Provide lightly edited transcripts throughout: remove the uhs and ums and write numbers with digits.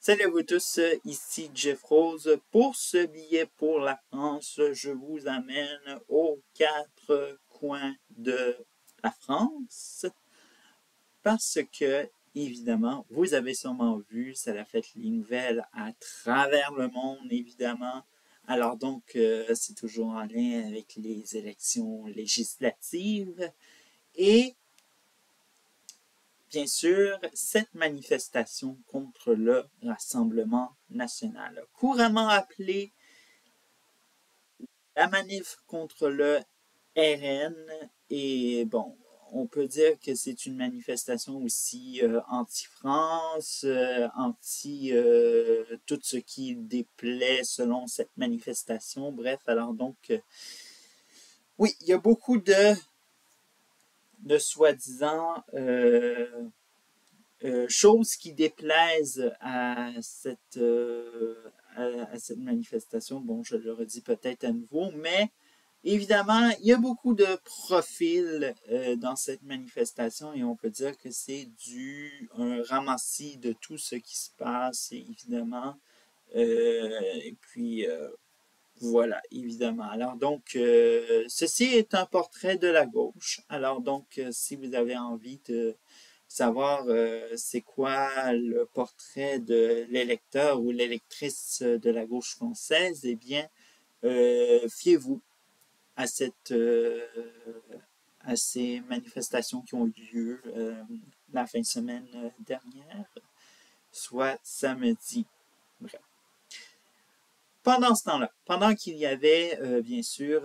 Salut à vous tous, ici Jeff Rose. Pour ce billet pour la France, je vous amène aux quatre coins de la France parce que, évidemment, vous avez sûrement vu, ça a fait les nouvelles à travers le monde, évidemment. Alors donc, c'est toujours en lien avec les élections législatives et bien sûr, cette manifestation contre le Rassemblement national, couramment appelée la manif contre le RN, et bon, on peut dire que c'est une manifestation aussi anti-France, anti tout ce qui déplaît selon cette manifestation. Bref, alors donc, oui, il y a beaucoup de soi-disant choses qui déplaisent à cette manifestation. Bon, je le redis peut-être à nouveau, mais évidemment, il y a beaucoup de profils dans cette manifestation et on peut dire que c'est un ramassis de tout ce qui se passe, évidemment. Et puis, voilà, évidemment. Alors donc, ceci est un portrait de la gauche. Alors donc, si vous avez envie de savoir c'est quoi le portrait de l'électeur ou l'électrice de la gauche française, eh bien, fiez-vous à à ces manifestations qui ont eu lieu la fin de semaine dernière, soit samedi. Bref. Pendant ce temps-là, pendant qu'il y avait, bien sûr,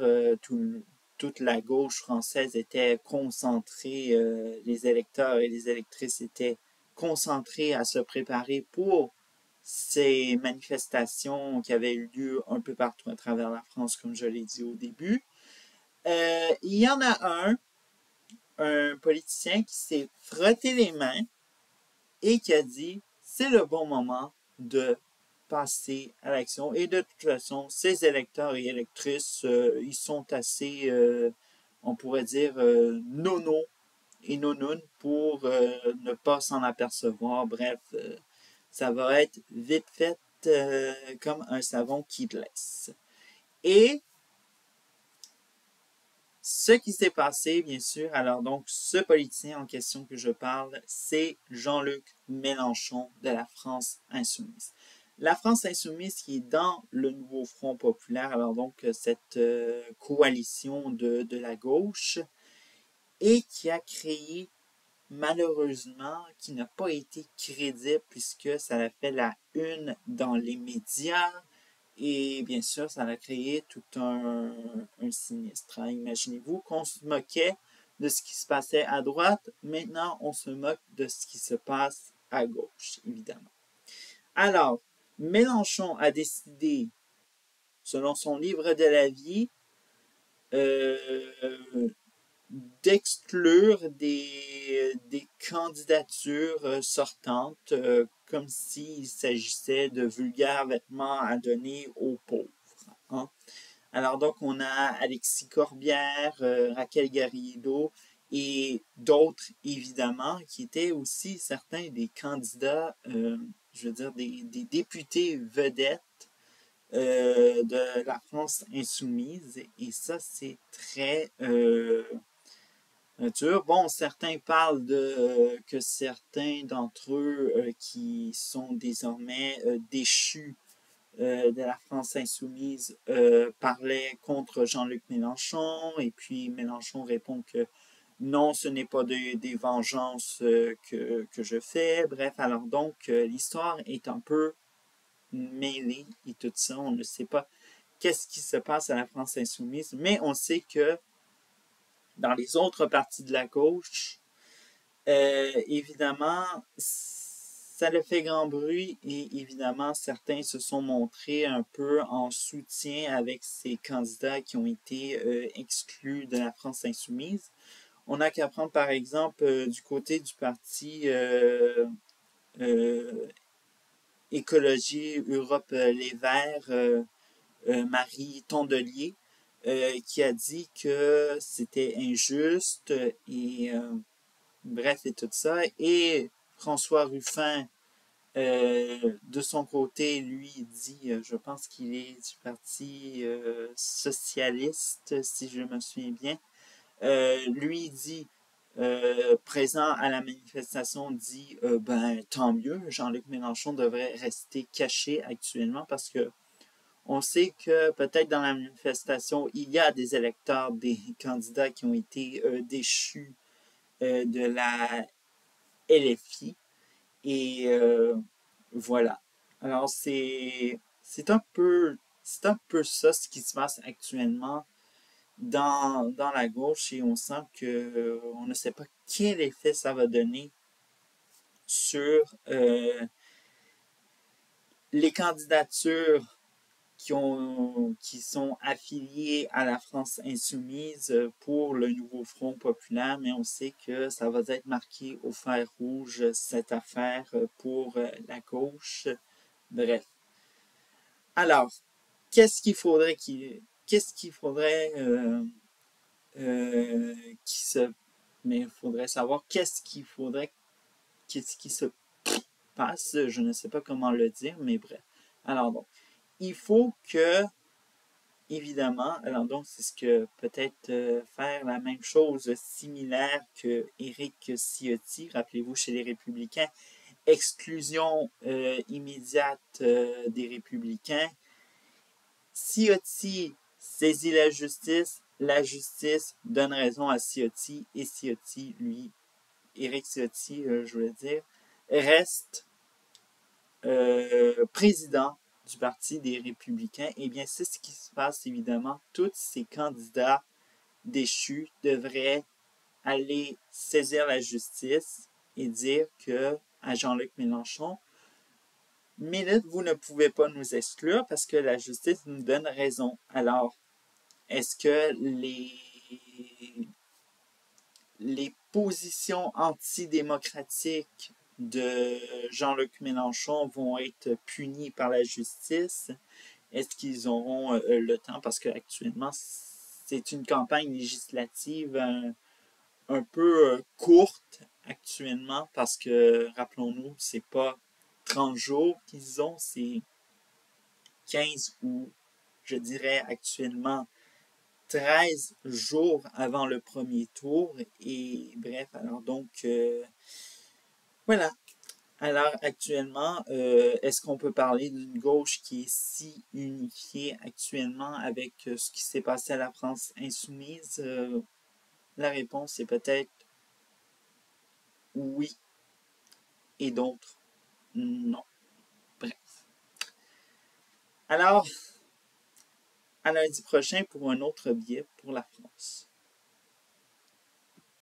toute la gauche française était concentrée, les électeurs et les électrices étaient concentrés à se préparer pour ces manifestations qui avaient eu lieu un peu partout à travers la France, comme je l'ai dit au début. Il y en a un politicien qui s'est frotté les mains et qui a dit « c'est le bon moment de passer à l'action. » Et de toute façon, ces électeurs et électrices, ils sont assez, on pourrait dire, nono et nonounes pour ne pas s'en apercevoir. Bref, ça va être vite fait comme un savon qui glisse. Et ce qui s'est passé, bien sûr, alors donc, ce politicien en question que je parle, c'est Jean-Luc Mélenchon de la France insoumise. La France insoumise qui est dans le nouveau Front populaire, alors donc cette coalition de la gauche, et qui a créé, malheureusement, qui n'a pas été crédible puisque ça a fait la une dans les médias, et bien sûr, ça a créé tout un sinistre. Hein. Imaginez-vous qu'on se moquait de ce qui se passait à droite. Maintenant, on se moque de ce qui se passe à gauche, évidemment. Alors, Mélenchon a décidé, selon son livre de la vie, d'exclure des candidatures sortantes comme s'il s'agissait de vulgaires vêtements à donner aux pauvres. Hein. Alors donc, on a Alexis Corbière, Raquel Garrido et d'autres, évidemment, qui étaient aussi certains des candidats, je veux dire, des députés vedettes de la France insoumise. Et ça, c'est très dur. Bon, certains parlent que certains d'entre eux qui sont désormais déchus de la France insoumise parlaient contre Jean-Luc Mélenchon et puis Mélenchon répond que non, ce n'est pas des vengeances que je fais. Bref, alors donc l'histoire est un peu mêlée et tout ça. On ne sait pas qu'est-ce qui se passe à la France insoumise, mais on sait que dans les autres partis de la gauche, évidemment, ça le fait grand bruit et évidemment, certains se sont montrés un peu en soutien avec ces candidats qui ont été exclus de la France insoumise. On n'a qu'à prendre par exemple du côté du parti Écologie Europe Les Verts, Marie Tondelier, qui a dit que c'était injuste et bref et tout ça. Et François Ruffin De son côté, lui, il dit, je pense qu'il est du Parti socialiste, si je me souviens bien. Lui dit, présent à la manifestation, dit ben tant mieux, Jean-Luc Mélenchon devrait rester caché actuellement parce que on sait que peut-être dans la manifestation, il y a des électeurs, des candidats qui ont été déchus de la LFI. Et voilà. Alors c'est un peu ça ce qui se passe actuellement dans la gauche et on sent que on ne sait pas quel effet ça va donner sur les candidatures qui sont affiliées à la France insoumise pour le nouveau Front populaire, mais on sait que ça va être marqué au fer rouge, cette affaire pour la gauche. Bref. Alors, qu'est-ce qu'il faudrait qui se, mais il faudrait savoir qu'est-ce qui se passe, je ne sais pas comment le dire, mais bref. Alors donc, il faut que, évidemment, alors donc c'est ce que peut-être faire la même chose similaire que Éric Ciotti, rappelez-vous chez les Républicains, exclusion immédiate des Républicains. Ciotti saisit la justice donne raison à Ciotti, et Ciotti, lui, Éric Ciotti, je voulais dire, reste président du Parti des Républicains. Eh bien, c'est ce qui se passe, évidemment. Tous ces candidats déchus devraient aller saisir la justice et dire que à Jean-Luc Mélenchon, minute, vous ne pouvez pas nous exclure parce que la justice nous donne raison. Alors, est-ce que les positions antidémocratiques de Jean-Luc Mélenchon vont être punies par la justice? Est-ce qu'ils auront le temps? Parce qu'actuellement, c'est une campagne législative un peu courte actuellement parce que, rappelons-nous, c'est pas 30 jours qu'ils ont, c'est 15 ou je dirais actuellement 13 jours avant le premier tour. Et bref, alors donc, voilà. Alors actuellement, est-ce qu'on peut parler d'une gauche qui est si unifiée actuellement avec ce qui s'est passé à la France insoumise? La réponse est peut-être oui et d'autres non. Bref. Alors, à lundi prochain pour un autre billet pour la France.